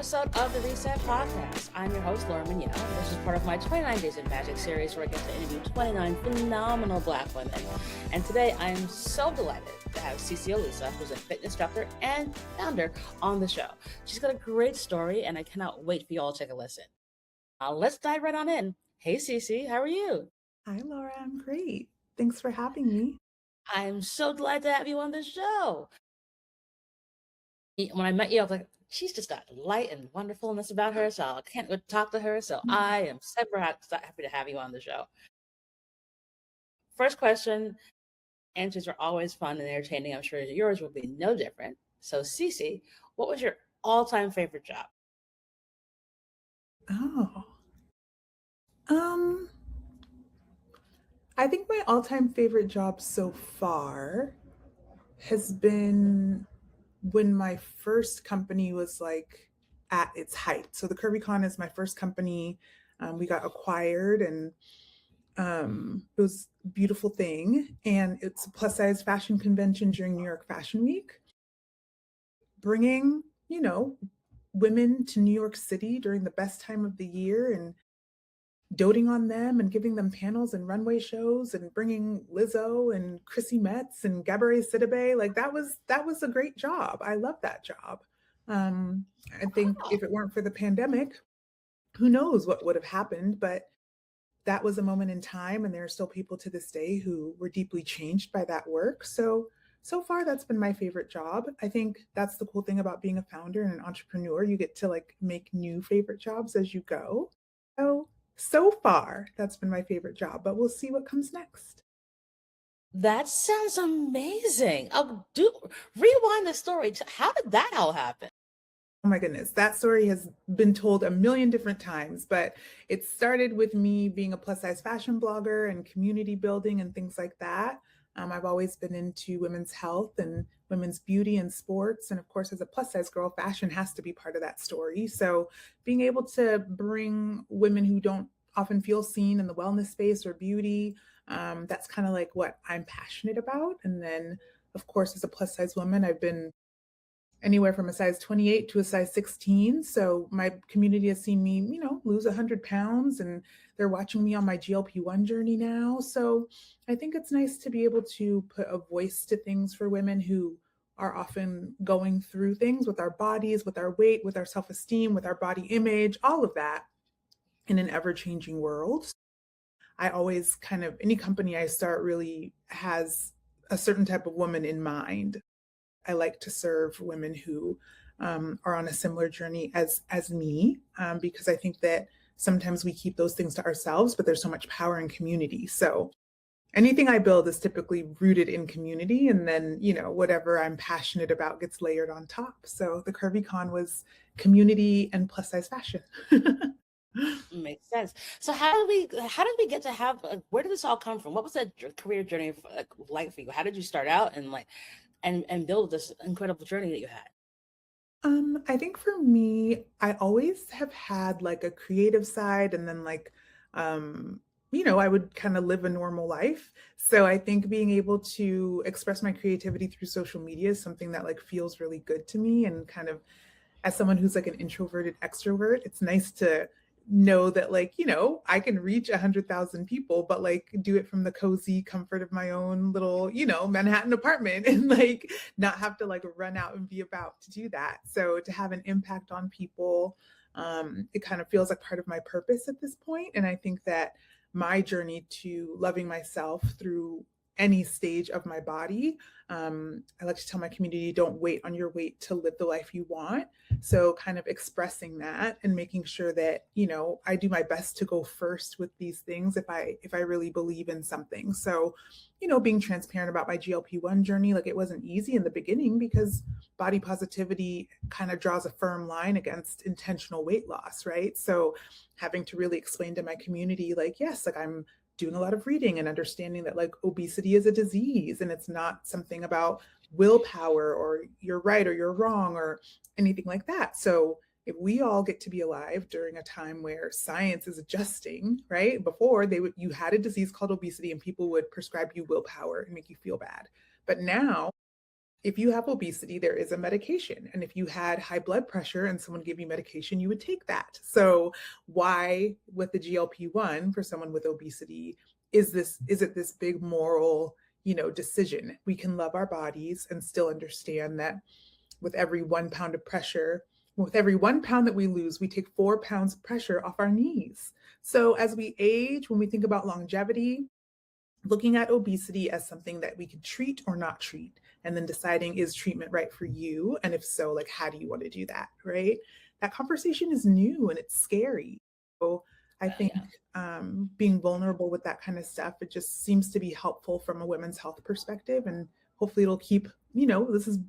episode of the Reset Podcast. I'm your host, Laura Mignell. This is part of my 29 Days of Magic series where I get to interview 29 phenomenal Black women. And today I'm so delighted to have CeCe Olisa, who's a fitness instructor and founder, on the show. She's got a great story, and I cannot wait for you all to take a listen. Let's dive right on in. Hey, CeCe, how are you? Hi, Laura. I'm great. Thanks for having me. I'm so glad to have you on the show. When I met you, I was like, she's just got light and wonderfulness about her, so I can't wait to talk to her. So I am super happy to have you on the show. First question, answers are always fun and entertaining. I'm sure yours will be no different. So CeCe, what was your all-time favorite job? Oh, um, I think my all-time favorite job so far has been when my first company was like at its height. So the Curvycon is my first company. We got acquired, and it was a beautiful thing. And it's a plus size fashion convention during New York Fashion Week, bringing, women to New York City during the best time of the year and doting on them and giving them panels and runway shows and bringing Lizzo and Chrissy Metz and Gabourey Sidibe. Like that was a great job. I love that job. I think if it weren't for the pandemic, who knows what would have happened, but that was a moment in time, and there are still people to this day who were deeply changed by that work. So far that's been my favorite job. I think that's the cool thing about being a founder and an entrepreneur. You get to like make new favorite jobs as you go. So far, that's been my favorite job, but we'll see what comes next. That sounds amazing. Rewind the story. How did that all happen? Oh my goodness, that story has been told a million different times, but it started with me being a plus size fashion blogger and community building and things like that. I've always been into women's health and women's beauty and sports. And of course, as a plus size girl, fashion has to be part of that story. So being able to bring women who don't often feel seen in the wellness space or beauty, that's kind of like what I'm passionate about. And then, of course, as a plus size woman, I've been anywhere from a size 28 to a size 16. So my community has seen me, lose 100 pounds, and they're watching me on my GLP-1 journey now. So I think it's nice to be able to put a voice to things for women who are often going through things with our bodies, with our weight, with our self-esteem, with our body image, all of that in an ever-changing world. I always any company I start really has a certain type of woman in mind. I like to serve women who are on a similar journey as me, because I think that sometimes we keep those things to ourselves, but there's so much power in community. So anything I build is typically rooted in community, and then whatever I'm passionate about gets layered on top. So the Curvycon was community and plus size fashion. Makes sense. So how did we get to have? Where did this all come from? What was that career journey like for you? How did you start out and build this incredible journey that you had? I think for me, I always have had like a creative side, and then I would kind of live a normal life. So I think being able to express my creativity through social media is something that like feels really good to me. And kind of as someone who's like an introverted extrovert, it's nice to know that I can reach 100,000 people, but like do it from the cozy comfort of my own little Manhattan apartment, and like not have to like run out and be about to do that. So to have an impact on people, it kind of feels like part of my purpose at this point. And I think that my journey to loving myself through any stage of my body, I like to tell my community, don't wait on your weight to live the life you want. So kind of expressing that and making sure that I do my best to go first with these things if I really believe in something. So being transparent about my GLP-1 journey, like it wasn't easy in the beginning because body positivity kind of draws a firm line against intentional weight loss, right? So having to really explain to my community, like, yes, like I'm doing a lot of reading and understanding that like obesity is a disease, and it's not something about willpower or you're right or you're wrong or anything like that. So if we all get to be alive during a time where science is adjusting, right? Before you had a disease called obesity and people would prescribe you willpower and make you feel bad. But now if you have obesity, there is a medication. And if you had high blood pressure and someone gave you medication, you would take that. So why with the GLP-1 for someone with obesity is it this big moral, decision? We can love our bodies and still understand that with every 1 pound of pressure, with every 1 pound that we lose, we take 4 pounds of pressure off our knees. So as we age, when we think about longevity, looking at obesity as something that we could treat or not treat, and then deciding, is treatment right for you? And if so, like, how do you want to do that? Right? That conversation is new and it's scary. So I think Yeah. being vulnerable with that kind of stuff, it just seems to be helpful from a women's health perspective. And hopefully it'll keep, this is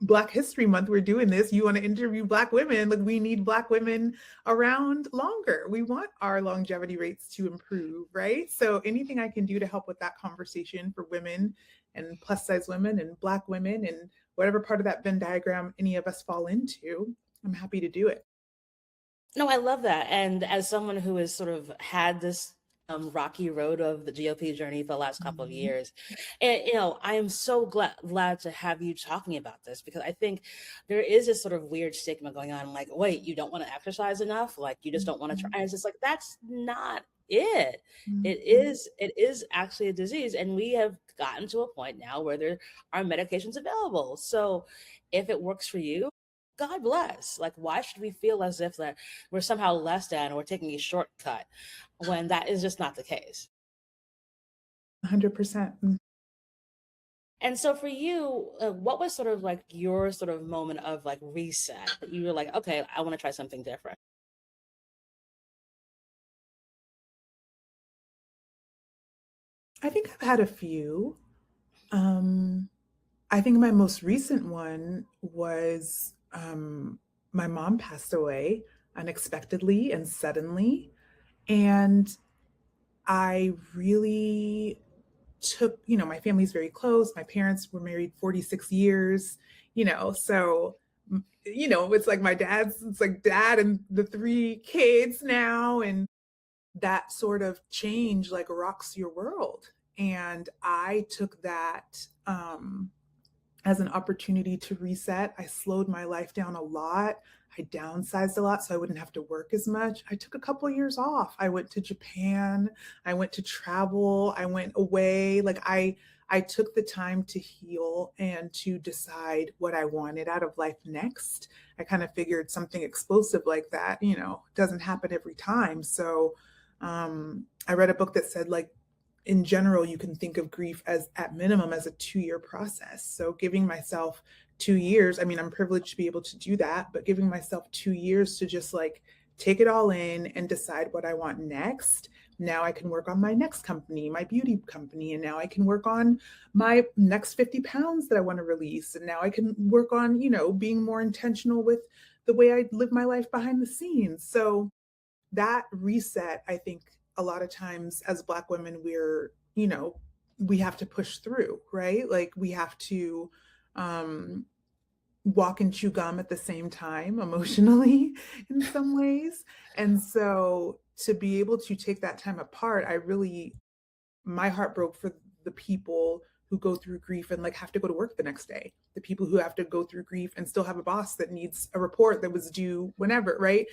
Black History Month. We're doing this. You want to interview Black women. Like, we need Black women around longer. We want our longevity rates to improve, right? So anything I can do to help with that conversation for women and plus size women and Black women and whatever part of that Venn diagram any of us fall into, I'm happy to do it. No, I love that. And as someone who has sort of had this rocky road of the GOP journey for the last couple of Mhm. years, and I am so glad to have you talking about this, because I think there is this sort of weird stigma going on, like, wait, you don't want to exercise enough, like you just don't want to try. Mhm. And it's just like, that's not it. It Mhm. is it is actually a disease, and we have gotten to a point now where there are medications available. So if it works for you, God bless. Like, why should we feel as if that we're somehow less than, or we're taking a shortcut, when that is just not the case? 100%. And so for you, what was sort of like your sort of moment of like reset that you were like, okay, I want to try something different? I think I've had a few. Um, I think my most recent one was my mom passed away unexpectedly and suddenly. And I really took, my family's very close. My parents were married 46 years, so, it's like it's like dad and the three kids now. And that sort of change like rocks your world. And I took that as an opportunity to reset. I slowed my life down a lot. I downsized a lot so I wouldn't have to work as much. I took a couple of years off. I went to Japan. I went to travel. I went away. Like, I took the time to heal and to decide what I wanted out of life next. I kind of figured something explosive like that, doesn't happen every time. So I read a book that said, like, in general, you can think of grief as at minimum as a 2-year process. So giving myself 2 years, I mean, I'm privileged to be able to do that, but giving myself 2 years to just like take it all in and decide what I want next. Now I can work on my next company, my beauty company. And now I can work on my next 50 pounds that I want to release. And now I can work on, being more intentional with the way I live my life behind the scenes. So that reset, I think a lot of times as Black women, we have to push through, right? Like, we have to um, walk and chew gum at the same time emotionally in some ways. And so to be able to take that time apart, my heart broke for the people who go through grief and like have to go to work the next day, the people who have to go through grief and still have a boss that needs a report that was due whenever, right?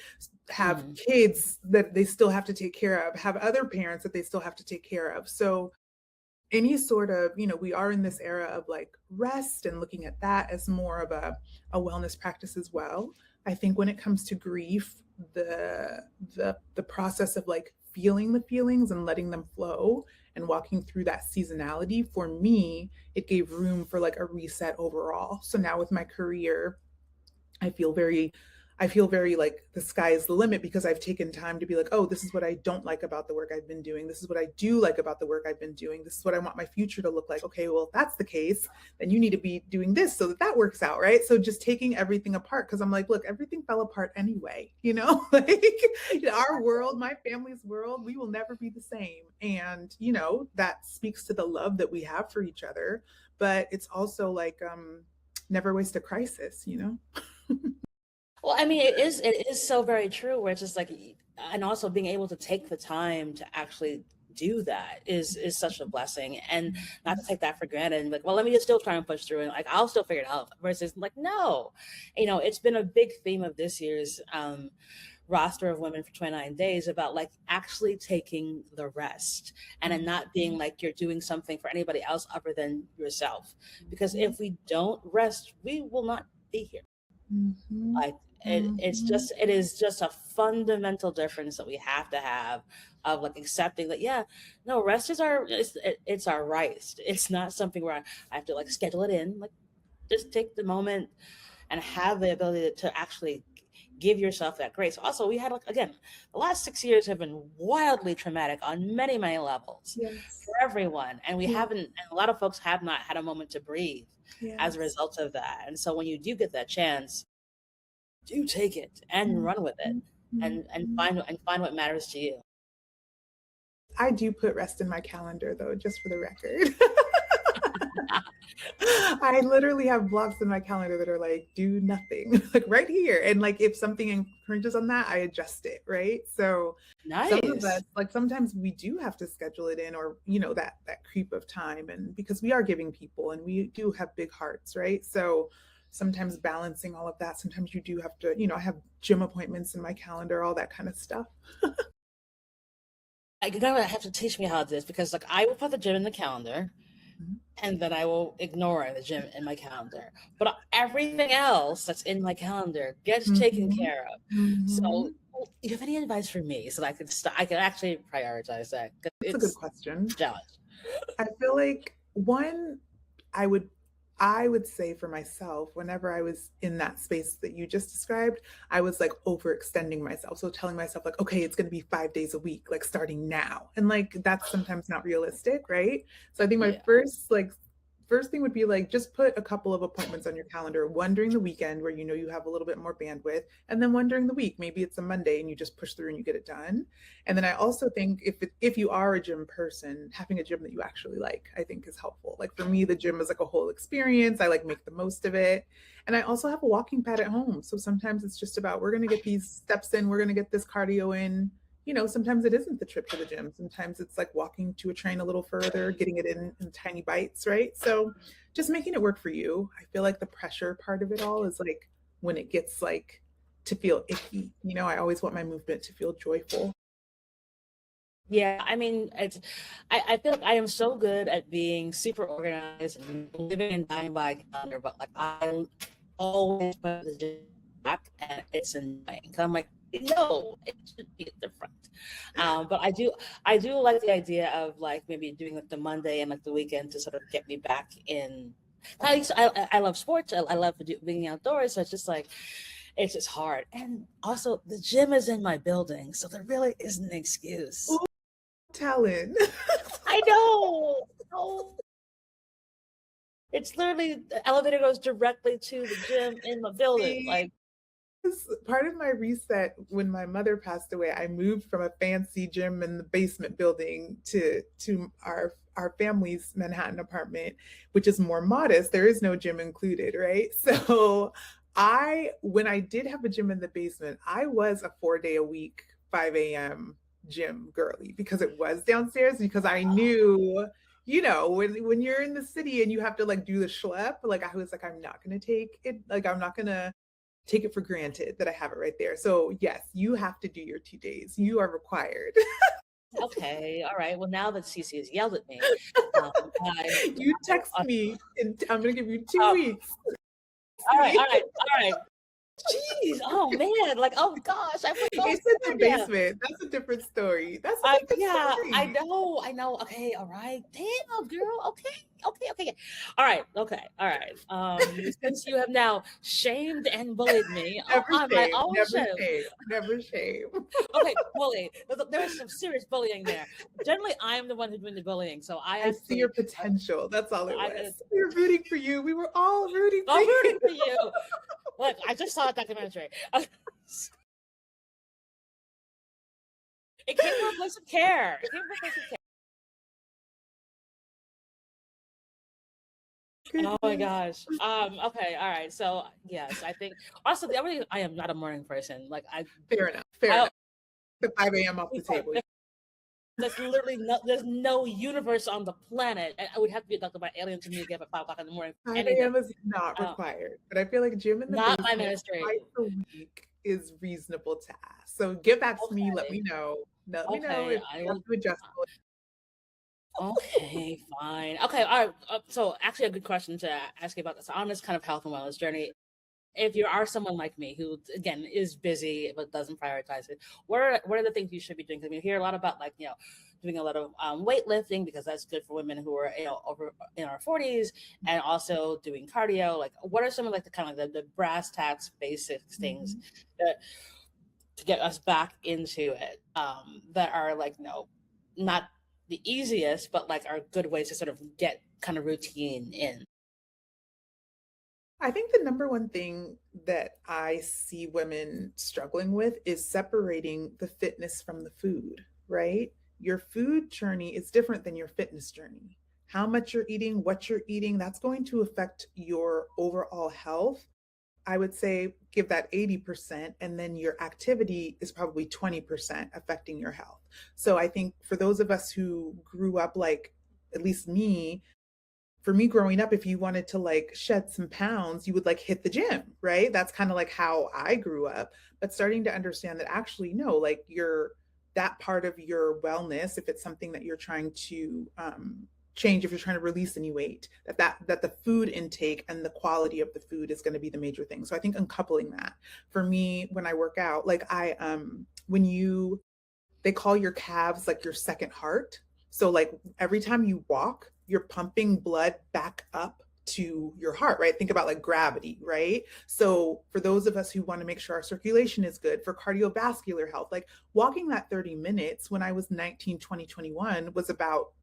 Have Mhm. kids that they still have to take care of, have other parents that they still have to take care of. So any sort of, we are in this era of like rest and looking at that as more of a wellness practice as well. I think when it comes to grief, the process of like feeling the feelings and letting them flow and walking through that seasonality, for me, it gave room for like a reset overall. So now with my career, I feel very I feel very like the sky is the limit because I've taken time to be like, oh, this is what I don't like about the work I've been doing. This is what I do like about the work I've been doing. This is what I want my future to look like. Okay, well, if that's the case, then you need to be doing this so that that works out, right? So just taking everything apart because I'm like, look, everything fell apart anyway, like our world, my family's world, we will never be the same. And, that speaks to the love that we have for each other. But it's also like, never waste a crisis. Well, I mean, it is so very true, where it's just like, and also being able to take the time to actually do that is such a blessing, and not to take that for granted and like, well, let me just still try and push through and like I'll still figure it out. Versus like, no, it's been a big theme of this year's roster of women for 29 days about like actually taking the rest and then not being like you're doing something for anybody else other than yourself. Because if we don't rest, we will not be here. Mhm. Like it is just a fundamental difference that we have to have of like accepting that, yeah, no, rest is it's our right. It's not something where I have to like schedule it in. Like just take the moment and have the ability to actually give yourself that grace. Also, we had like again, the last 6 years have been wildly traumatic on many, many levels Yes. for everyone. And we Yeah. haven't, and a lot of folks have not had a moment to breathe as a Yes. result of that. And so when you do get that chance, do take it and run with it and Mhm. find what matters to you. I do put rest in my calendar though, just for the record. I literally have blocks in my calendar that are like, do nothing, like right here. And like if something infringes on that, I adjust it, right? So some of us, Nice. like sometimes we do have to schedule it in or that creep of time. And because we are giving people and we do have big hearts, right? So sometimes balancing all of that, sometimes you do have to, I have gym appointments in my calendar, all that kind of stuff. You're gonna have to teach me how to do this because like I will put the gym in the calendar Mhm. and then I will ignore the gym in my calendar. But everything else that's in my calendar gets taken Mhm. care of. So, Mhm. you have any advice for me so that I can actually prioritize that? 'Cause That's a good it's question. a challenge. I feel like one, I would I would say for myself, whenever I was in that space that you just described, I was like overextending myself. So telling myself like, okay, it's going to be 5 days a week, like starting now. And like that's sometimes not realistic, right? So I think my Yeah. first thing would be like just put a couple of appointments on your calendar, one during the weekend where you have a little bit more bandwidth, and then one during the week. Maybe it's a Monday and you just push through and you get it done. And then I also think if you are a gym person, having a gym that you actually like, I think is helpful. Like for me, the gym is like a whole experience. I like make the most of it. And I also have a walking pad at home. So sometimes it's just about we're gonna get these steps in, we're gonna get this cardio in. Sometimes it isn't the trip to the gym. Sometimes it's like walking to a train a little further, getting it in tiny bites, right? So just making it work for you. I feel like the pressure part of it all is like when it gets like to feel icky. I always want my movement to feel joyful. Yeah, I mean, I feel like I am so good at being super organized and living and dying by a calendar, but like I always put the gym back and it's annoying. 'Cause I'm like, no, it should be different. But I do like the idea of like maybe doing like the Monday and like the weekend to sort of get me back in. I love sports. I love being outdoors. So it's just like, it's just hard. And also, the gym is in my building, so there really isn't an excuse. Ooh, talent. I know. Oh, it's literally the elevator goes directly to the gym in the building. See, Like, part of my reset when my mother passed away, I moved from a fancy gym in the basement building to our family's Manhattan apartment, which is more modest. There is no gym included, right? So when I did have a gym in the basement, I was a 4 day a week, 5 a.m. gym girly because it was downstairs because I knew when you're in the city and you have to like do the schlep, like I was like, I'm not gonna take it, like I'm not gonna take it for granted that I have it right there. So yes, you have to do your 2 days. You are required. okay, all right. Well, now that CeCe has yelled at me, I You text uh, me and I'm gonna give you two uh, weeks. all right, See? all right, all right. Jeez, oh man, like, oh gosh, I put those It's in the there. Yeah. basement. That's a different story. That's a different Yeah, story. I know. Okay, all right. Damn, girl. Okay. All right, okay, all right. Since you have now shamed and bullied me Never on my shame, own never show. shame, never shame. Okay, bully. There was some serious bullying there. Generally, I'm the one who's doing the bullying, so I I see your actually, potential. That's all it I, was. We were rooting for you. We were all rooting for I'm you. rooting for you. Look, I just saw a documentary. It came from a place of care. It came from a place of care. Oh my Goodness. gosh. Okay, all right. So yes, I think also the other thing, I am not a morning person. Like Fair enough. Fair I enough. The 5 a.m. off the table. there's no universe on the planet. And I would have to be abducted by aliens for me to get up at 5 o'clock in the morning for 5 anything. a.m. is not Um, required, but I feel like gym in the Not my basement ministry. twice a week is reasonable to ask. So get back to me. Let Okay. me know. Let me know Okay. if I you have will. to adjust. Okay, fine. Okay, all right. So, actually, a good question to ask you about this on this kind of health and wellness journey. If you are someone like me who, again, is busy but doesn't prioritize it, what are the things you should be doing? Because we hear a lot about, like, doing a lot of weightlifting, because that's good for women who are over in our 40s, and also doing cardio. Like, what are some of, like, the kind of the brass tacks basics things Mhm. that to get us back into it, that are, like, not the easiest, but, like, are good ways to sort of get kind of routine in. I think the number one thing that I see women struggling with is separating the fitness from the food, right? Your food journey is different than your fitness journey. How much you're eating, what you're eating, that's going to affect your overall health. I would say give that 80%, and then your activity is probably 20% affecting your health. So I think for those of us who grew up like, at least me, for me growing up, if you wanted to like shed some pounds, you would like hit the gym, right? That's kind of like how I grew up. But starting to understand that actually, no, like that part of your wellness, if it's something that you're trying to change, if you're trying to release any weight, that the food intake and the quality of the food is going to be the major thing. So I think uncoupling that for me when I work out, like when you they call your calves like your second heart. So like every time you walk, you're pumping blood back up to your heart, right? Think about like gravity, right? So for those of us who want to make sure our circulation is good for cardiovascular health, like walking that 30 minutes when I was 19, 20, 21 was about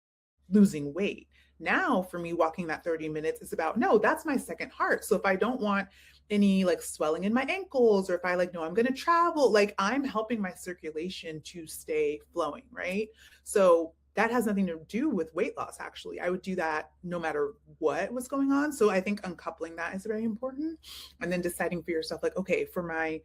losing weight. Now, for me, walking that 30 minutes is about, no, that's my second heart. So if I don't want any like swelling in my ankles, or if I like, no, I'm going to travel, like I'm helping my circulation to stay flowing, right? So that has nothing to do with weight loss, actually. I would do that no matter what was going on. So I think uncoupling that is very important. And then deciding for yourself, like, okay, for my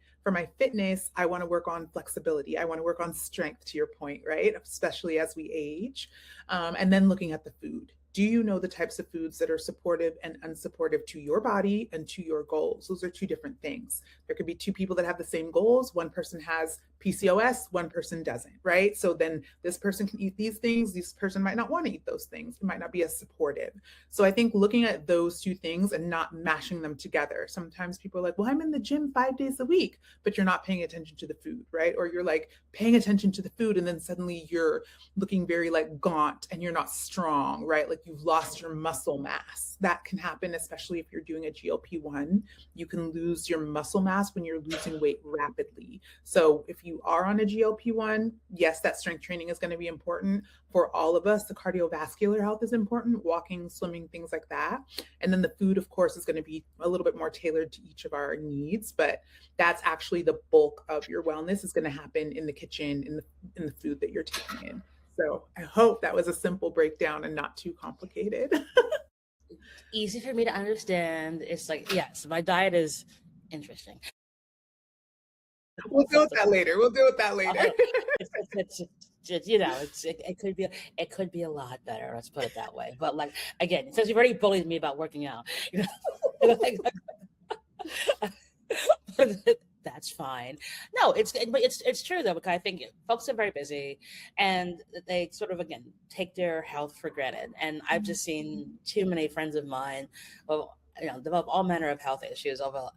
fitness, I want to work on flexibility. I want to work on strength, to your point, right? Especially as we age. And then looking at the food. Do you know the types of foods that are supportive and unsupportive to your body and to your goals? Those are two different things. There could be two people that have the same goals. One person has PCOS, one person doesn't, right? So then this person can eat these things, this person might not want to eat those things. It might not be as supportive. So I think looking at those two things and not mashing them together. Sometimes people are like, well, I'm in the gym 5 days a week, but you're not paying attention to the food, right? Or you're like paying attention to the food and then suddenly you're looking very like gaunt and you're not strong, right? Like you've lost your muscle mass. That can happen, especially if you're doing a GLP-1. You can lose your muscle mass when you're losing weight rapidly. So if you are on a GLP-1, yes, that strength training is going to be important for all of us. The cardiovascular health is important, walking, swimming, things like that. And then the food, of course, is going to be a little bit more tailored to each of our needs, but that's actually the bulk of your wellness is going to happen in the kitchen, in the food that you're taking in. So I hope that was a simple breakdown and not too complicated. Easy for me to understand. It's like, yes, my diet is interesting. We'll deal with that later. We'll deal with that later. It could be a lot better. Let's put it that way. But, like, again, since you've already bullied me about working out, like, that's fine. No, it's true though, because I think folks are very busy, and they sort of, again, take their health for granted. And I've just seen too many friends of mine, well, develop all manner of health issues over,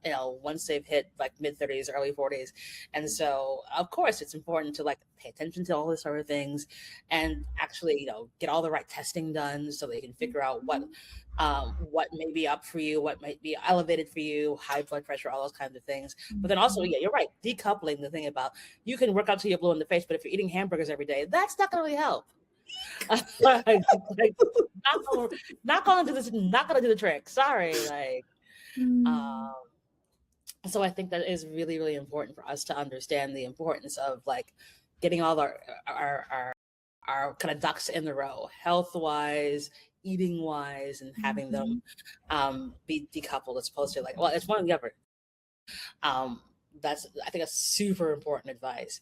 once they've hit like mid 30s, early 40s. And so, of course, it's important to, like, pay attention to all these sort of things, and actually, get all the right testing done so they can figure out what may be up for you, what might be elevated for you, high blood pressure, all those kinds of things. But then also, yeah, you're right, decoupling the thing about, you can work out till you're blue in the face, but if you're eating hamburgers every day, that's not going to really help. Like, not gonna do the trick. Sorry, like, Mm, um, so I think that is really, really important for us to understand the importance of, like, getting all our our, our kind of ducks in the row, health wise, eating wise, and having them mhm. be decoupled, as opposed to, like, well, it's one or the other. Um, that's, I think, a super important advice.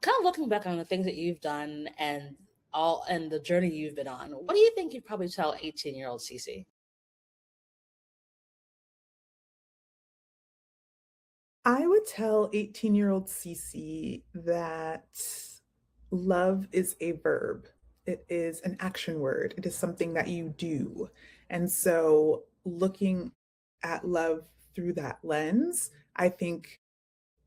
Kind of looking back on the things that you've done and the journey you've been on, what do you think you'd probably tell 18-year-old CeCe? I would tell 18-year-old CeCe that love is a verb. It is an action word. It is something that you do. And so looking at love through that lens, I think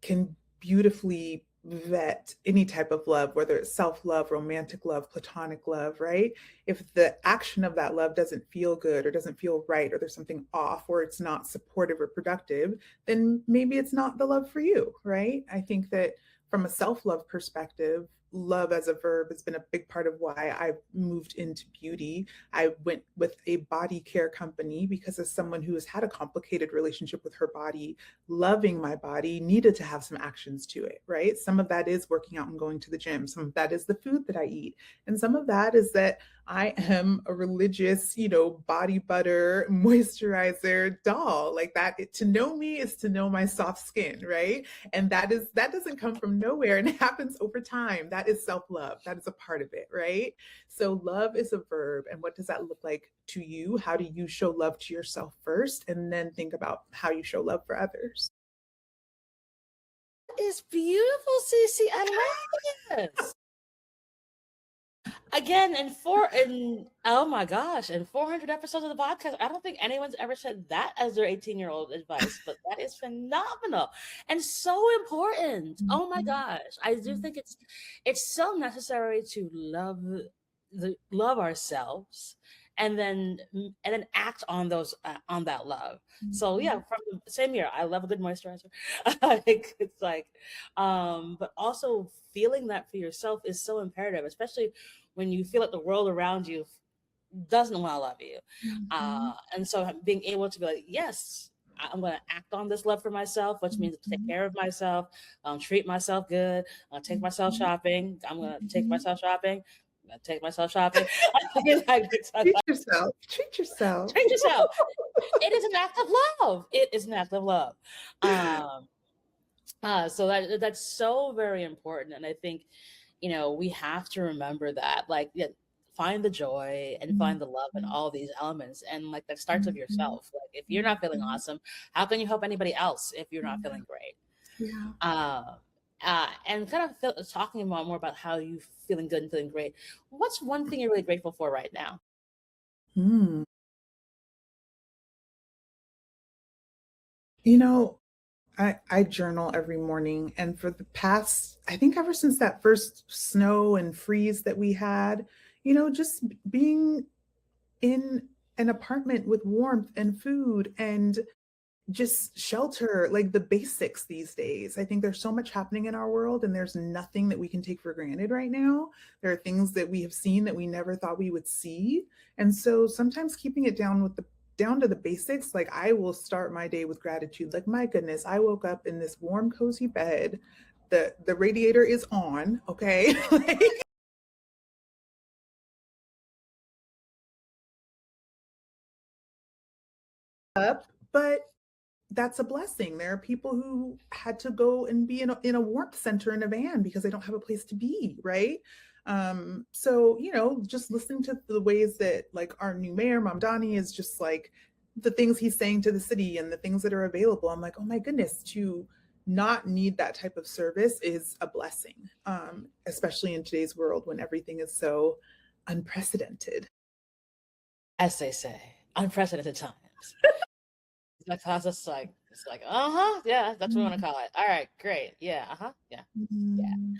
can beautifully vet any type of love, whether it's self love, romantic love, platonic love, right? If the action of that love doesn't feel good or doesn't feel right, or there's something off, or it's not supportive or productive, then maybe it's not the love for you, right? I think that from a self love perspective, love as a verb has been a big part of why I've moved into beauty. I went with a body care company because, as someone who has had a complicated relationship with her body, loving my body needed to have some actions to it, right? Some of that is working out and going to the gym. Some of that is the food that I eat. And some of that is that I am a religious, body butter, moisturizer doll. Like that, to know me is to know my soft skin, right? And that doesn't come from nowhere and it happens over time. That is self-love. That is a part of it, right? So love is a verb. And what does that look like to you? How do you show love to yourself first? And then think about how you show love for others. Is beautiful, CeCe. I love this. Again, in oh my gosh, in 400 episodes of the podcast, I don't think anyone's ever said that as their 18-year-old advice, but that is phenomenal and so important. Oh my Mhm. gosh. I do think it's so necessary to love ourselves and then act on those on that love. So yeah, Mhm. from the same year, I love a good moisturizer. Like, it's like but also feeling that for yourself is so imperative, especially when you feel like the world around you doesn't want to love you. Mhm. And so being able to be like, yes, I'm going to act on this love for myself, which means take Mhm. care of myself, treat myself good, take myself Mhm. shopping. I'm going to take Mhm. myself shopping. I'm going to take myself shopping. Like, Treat yourself. Treat yourself. treat yourself. It is an act of love. It is an act of love. Um, so that's so very important, and I think we have to remember that, like, yeah, find the joy and find the love in Mhm. all these elements, and like that starts with Mhm. yourself. Like, if you're not feeling Mhm. awesome, how can you help anybody else if you're not Yeah. feeling great? Yeah. Uh, and kind of talking about more about how you feeling good and feeling great. What's one thing you're really grateful for right now? Mm. You know, I journal every morning. And for the past, I think ever since that first snow and freeze that we had, just being in an apartment with warmth and food and just shelter, like the basics these days. I think there's so much happening in our world, and there's nothing that we can take for granted right now. There are things that we have seen that we never thought we would see. And so sometimes keeping it down to the basics, like I will start my day with gratitude. Like, my goodness, I woke up in this warm, cozy bed. The radiator is on, okay? Like, up, but that's a blessing. There are people who had to go and be in a warmth center in a van because they don't have a place to be, right? So, just listening to the ways that, like, our new mayor, Mamdani, is just like the things he's saying to the city and the things that are available. I'm like, oh my goodness, to not need that type of service is a blessing, especially in today's world when everything is so unprecedented. As they say, unprecedented times. That cause us, like, it's like, yeah, that's what we want to call it. All right, great, yeah, yeah, yeah. Mhm.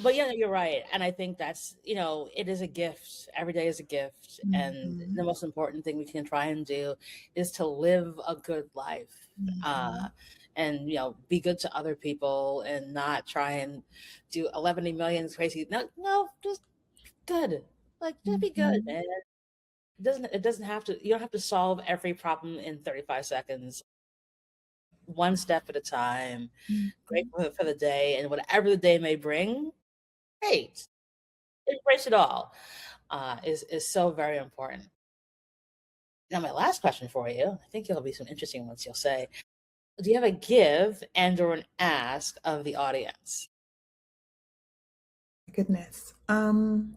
But yeah, you're right. And I think that's, it is a gift. Every day is a gift. And the Mhm. most important thing we can try and do is to live a good life. Mhm. And, be good to other people and not try and do 11 million crazy. No, no, just good. Like, just be good, Mhm. man. It doesn't have to, you don't have to solve every problem in 35 seconds. One step at a time. Mhm. Grateful for the day and whatever the day may bring. Great. Embrace it all. Is so very important. Now, my last question for you, I think it'll be some interesting ones. You'll say, do you have a give and or an ask of the audience? Goodness. Trying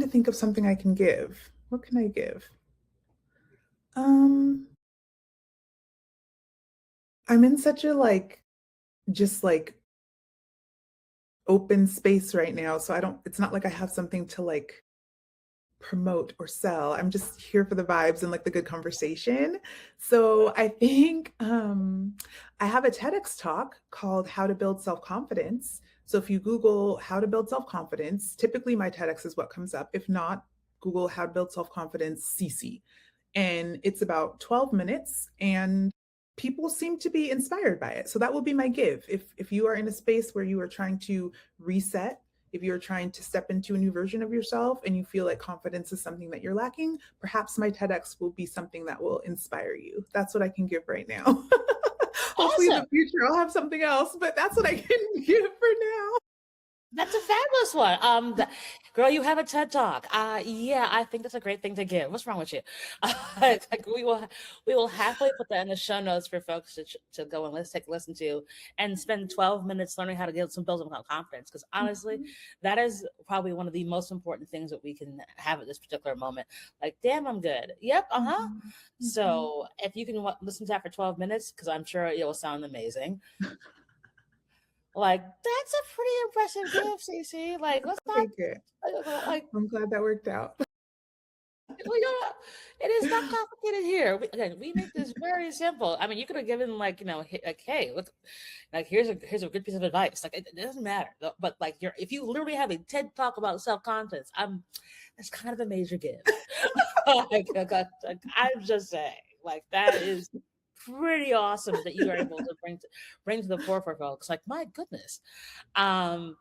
to think of something I can give. What can I give? Um, I'm in such a just open space right now, so I don't it's not like I have something to promote or sell. I'm just here for the vibes and the good conversation. So I think I have a TEDx talk called How to Build Self-Confidence. So if you Google how to build self-confidence, typically my TEDx is what comes up. If not, Google how to build self-confidence CeCe. And it's about 12 minutes and people seem to be inspired by it. So that will be my give. If you are in a space where you are trying to reset, if you're trying to step into a new version of yourself and you feel like confidence is something that you're lacking, perhaps my TEDx will be something that will inspire you. That's what I can give right now. Hopefully in the Awesome. future I'll have something else, but that's what I can give for now. That's a fabulous one. Girl, you have a TED Talk. Yeah, I think that's a great thing to give. What's wrong with you? Like we will happily put that in the show notes for folks to go and let's take a listen to and spend 12 minutes learning how to build some confidence. Because honestly, Mhm. that is probably one of the most important things that we can have at this particular moment. Like, damn, I'm good. Yep, uh-huh. Mhm. Mhm. So if you can listen to that for 12 minutes, because I'm sure it will sound amazing. Like, that's a pretty impressive gift, CeCe. Like, let's not Okay, good. like I'm glad that worked out. we don't. It is not complicated here. Again, we make this very simple. I mean, you could have given like, hey, look, like here's a good piece of advice. Like, it doesn't matter. But like, if you literally have a TED talk about self confidence, that's kind of a major gift. I'm just saying, like that is pretty awesome that you are able to bring to the forefront, folks. Like, my goodness. Um,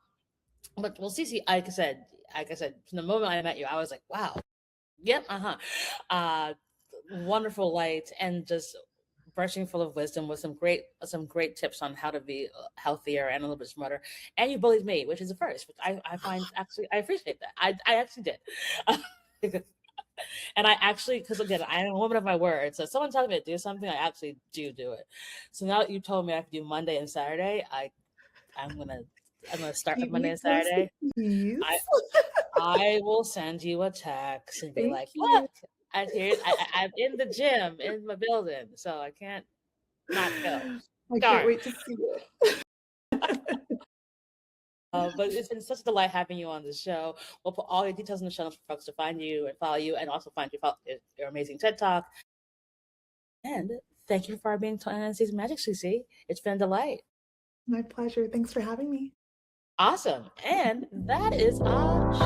but well, CeCe, like I said, from the moment I met you, I was like, wow, yep, uh, wonderful light, and just bursting full of wisdom with some great tips on how to be healthier and a little bit smarter. And you bullied me, which is the first, which I find actually I appreciate that. I actually did. And I actually, because again, I am a woman of my word. So if someone tells me to do something, I actually do it. So now that you told me I have to do Monday and Saturday, I'm gonna I'm gonna start with Keep Monday me and posted, Saturday. please. I I will send you a text and be Thank like, look, you. I'm in the gym in my building, so I can't not go. I can't Darn. wait to see it. But it's been such a delight having you on the show. We'll put all your details in the show notes for folks to find you and follow you, and also find your amazing TED Talk. And thank you for being on Season Magic, CeCe. It's been a delight. My pleasure. Thanks for having me. Awesome. And that is our show.